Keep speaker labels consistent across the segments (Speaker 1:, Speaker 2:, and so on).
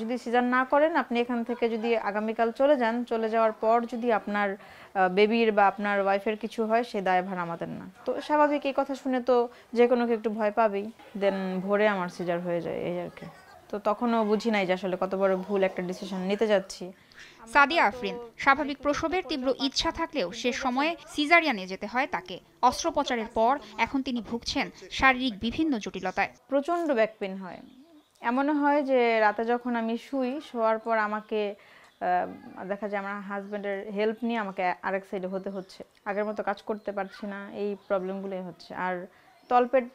Speaker 1: যদি সিজার না করেন, আপনি এখান থেকে যদি আগামীকাল চলে যান, চলে যাওয়ার পর যদি আপনার বেবির বা আপনার ওয়াইফের কিছু হয়, সেই দায়ভার আমাদের না। তো স্বাভাবিক, এই কথা শুনে তো যে কোনো কেউ একটু ভয় পাবেই। দেন ভোরে আমার সিজার হয়ে যায়, এই আর কি। তো তখনও বুঝি নাই যে আসলে কত বড় ভুল একটা ডিসিশন নিতে যাচ্ছি।
Speaker 2: সাদিয়া আফরিন স্বাভাবিক প্রসবের তীব্র ইচ্ছা থাকলেও সে সময়ে সিজারিয়ানে যেতে হয় তাকে। অস্ত্রোপচারের পর এখন তিনি ভুগছেন শারীরিক বিভিন্ন জটিলতায়।
Speaker 1: প্রচণ্ড ব্যাক পেন হয়। এমনও হয় যে রাতে যখন আমি শোয়ার পর আমাকে দেখা যায় আমার হাজব্যান্ডের হেল্প নিয়ে আমাকে আরেক সাইডে হতে হচ্ছে। আগের মতো কাজ করতে পারছি না, এই প্রবলেমগুলোই হচ্ছে। আর তলপেট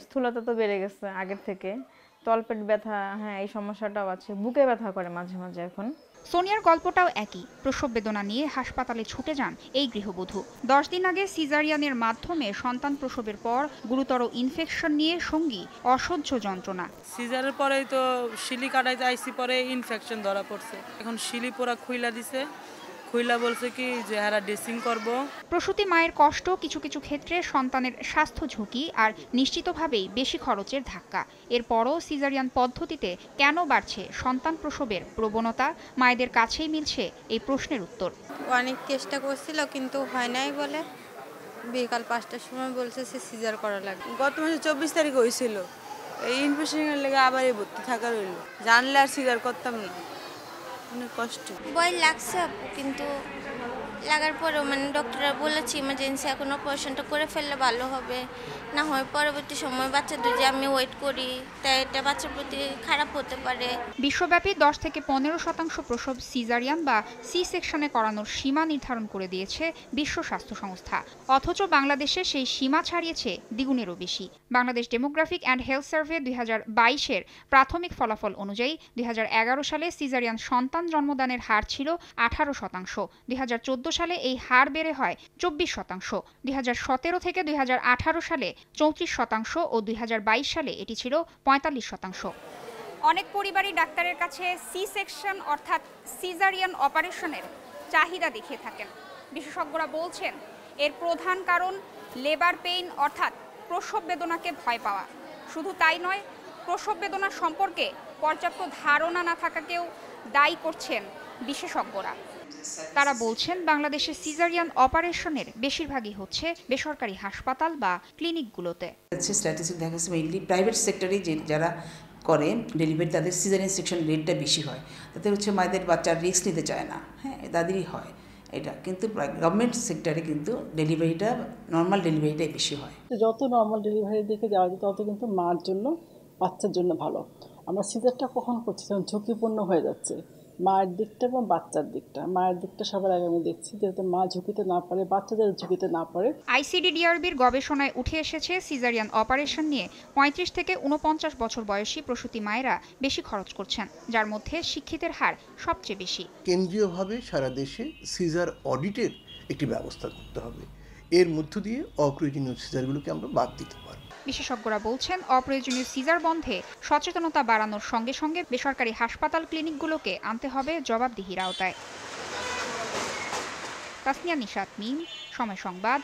Speaker 1: স্থূলতা তো বেড়ে গেছে আগের থেকে। তলপেট ব্যথা, হ্যাঁ, এই সমস্যাটাও আছে। বুকে ব্যথা করে মাঝে মাঝে এখন।
Speaker 2: সোনিয়ার গল্পটাও একই। প্রসব বেদনা নিয়ে হাসপাতালে ছুটে যান এই গৃহবধূ। 10 দিন আগে সিজারিয়ানের মাধ্যমে সন্তান প্রসবের পর গুরুতর ইনফেকশন নিয়ে সঙ্গী অসহ্য যন্ত্রণা।
Speaker 3: সিজারের পরেই তো শিলি কাটাইতে আইসি, পরে ইনফেকশন ধরা পড়ছে। এখন শিলি পুরা খুইলা দিছে, খুইলা বলছে কি যে হারা ড্রেসিং করব।
Speaker 2: প্রসূতি মায়ের কষ্ট কিছু কিছু ক্ষেত্রে সন্তানের স্বাস্থ্য ঝুঁকি আর নিশ্চিতভাবেই বেশি খরচের ধাক্কা। এরপরও সিজারিয়ান পদ্ধতিতে কেন বাড়ছে সন্তান প্রসবের প্রবণতা? মায়েদের কাছেই মিলছে এই প্রশ্নের উত্তর।
Speaker 4: অনেক চেষ্টা করছিল কিন্তু হয় নাই বলে বিকাল 5টার সময় বলছে সে সিজার করা লাগবে।
Speaker 3: গত মাসে 24 তারিখে হয়েছিল। এই ইনফেকশনের লেগে আবার এই ভর্তি থাকা রইল। জানলে আর সিজার করতাম না, অনেক কষ্ট।
Speaker 4: ভয় লাগছে কিন্তু লাগার পরেও ডক্টররা বলেছে ইমার্জেন্সি এখন অপারেশনটা করে ফেললে ভালো হবে, না হয় পরবর্তী সময় বাচ্চাদের যে আমি ওয়েট করি তাই এটা বাচ্চার প্রতি খারাপ হতে পারে।
Speaker 2: বিশ্বব্যাপী 10 থেকে 15% প্রসব সিজারিয়ান বা সি সেকশনে করানোর সীমা নির্ধারণ করে দিয়েছে বিশ্ব স্বাস্থ্য সংস্থা। অথচ বাংলাদেশে সেই সীমা ছাড়িয়েছে দ্বিগুণেরও বেশি। Bangladesh demographic and health survey 2022-এর প্রাথমিক ফলাফল অনুযায়ী 2011 সালে সিজারিয়ান সন্তান জন্মদানের হার ছিল 18%। 2014 সালে এই হার বেড়ে হয় 24%। 2017 থেকে 2018 সালে 34% ও 2022 সালে এটি ছিল 45%। অনেক পরিবারই ডাক্তারের কাছে সি সেকশন অর্থাৎ সিজারিয়ান অপারেশনের চাহিদা দেখিয়ে থাকেন। বিশেষজ্ঞরা বলছেন এর প্রধান কারণ লেবার পেইন অর্থাৎ প্রসব বেদনাকে ভয় পাওয়া। শুধু তাই নয়, প্রসব বেদনা সম্পর্কে পর্যাপ্ত ধারণা না থাকাকেও দায়ী করছেন বিশেষজ্ঞরা। তারা বলছেন বাংলাদেশে সিজারিয়ান অপারেশনের বেশিরভাগই হচ্ছে বেসরকারি হাসপাতাল বা ক্লিনিকগুলোতে।
Speaker 5: স্ট্যাটিস্টিক দেখা যাচ্ছে মেইনলি প্রাইভেট সেক্টরে যারা করে ডেলিভারি তাদের সিজারিয়ান সেকশন রেটটা বেশি হয়। তাতে হচ্ছে মায়েদের বাচ্চার রিস্ক নিতে চায় না, হ্যাঁ, তাদেরই হয় এটা। কিন্তু গভর্নমেন্ট সেক্টরে কিন্তু ডেলিভারিটা নর্মাল ডেলিভারিটাই বেশি হয়।
Speaker 6: যত নর্মাল ডেলিভারির দিকে যাওয়া যায় তত কিন্তু মার জন্য বাচ্চার জন্য ভালো। আমরা সিজারটা কখন করছি যখন ঝুঁকিপূর্ণ হয়ে যাচ্ছে মায়ের দিকটা এবং বাচ্চার দিকটা। মায়ের দিকটা সবার আগে আমি দেখছি যাতে মা ঝুঁকিতে না পড়ে, বাচ্চাদের ঝুঁকিতে না পড়ে।
Speaker 2: আইসিডিডিআরবির গবেষণায় উঠে এসেছে সিজারিয়ান অপারেশন নিয়ে 35 থেকে 49 বছর বয়সী প্রসূতি মায়েরা বেশি খরচ করছেন, যার মধ্যে শিক্ষিতের হার সবচেয়ে বেশি।
Speaker 7: কেন্দ্রীয়ভাবে সারা দেশে সিজার অডিটের একটি ব্যবস্থা করতে হবে। এর মধ্য দিয়ে অপ্রয়োজনীয় সিজারগুলোকে আমরা বাদ দিতে পারব।
Speaker 2: বিশেষজ্ঞরা বলছেন অপ্রয়োজনীয় সিজার বন্ধে সচেতনতা বাড়ানোর সঙ্গে সঙ্গে বেসরকারি হাসপাতাল ক্লিনিকগুলোকে আনতে হবে জবাবদিহির আওতায়। তাসনিয়া নিশাত মিম, সময় সংবাদ।